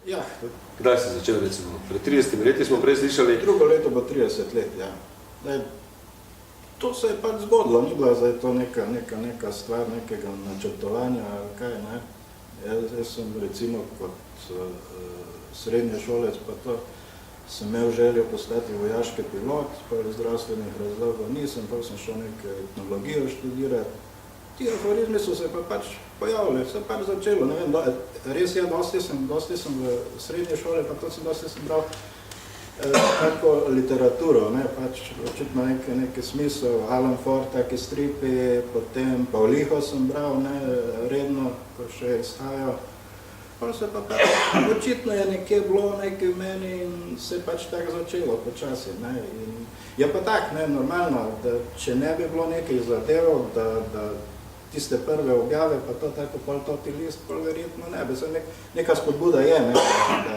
Ja. Kdaj si začel, recimo? Pred 30 leti smo prej slišali... Drugo leto bo 30 let, ja. To se je pač zgodilo, ni bila zdaj to neka stvar, nekega načrtovanja, ali kaj, ne. Jaz sem recimo kot srednje šolec, pa to sem imel željo postati vojaški pilot, pa iz zdravstvenih razlogov nisem, pa sem šel nekaj etnologijo študirati. Ti aforizmi so se pa pač pojavili, se pač začelo, ne vem, res je, dosti sem v srednje šole, pa to dosti sem bral tako literaturo, ne, pač očitno neki smisel, Alan Ford, taki stripi, potem Pavliho sem bral, ne, redno, ko še izhajal. Pa se pa pač, očitno je nekje bilo nekaj v meni in se pač tako začelo počasi, ne, in je pa tak, ne, normalno, da če ne bi bilo nekaj zadev, da tiste prve objave, pa to tako pol toti list, pol verjetno ne, bi se neka spodbuda je, ne, da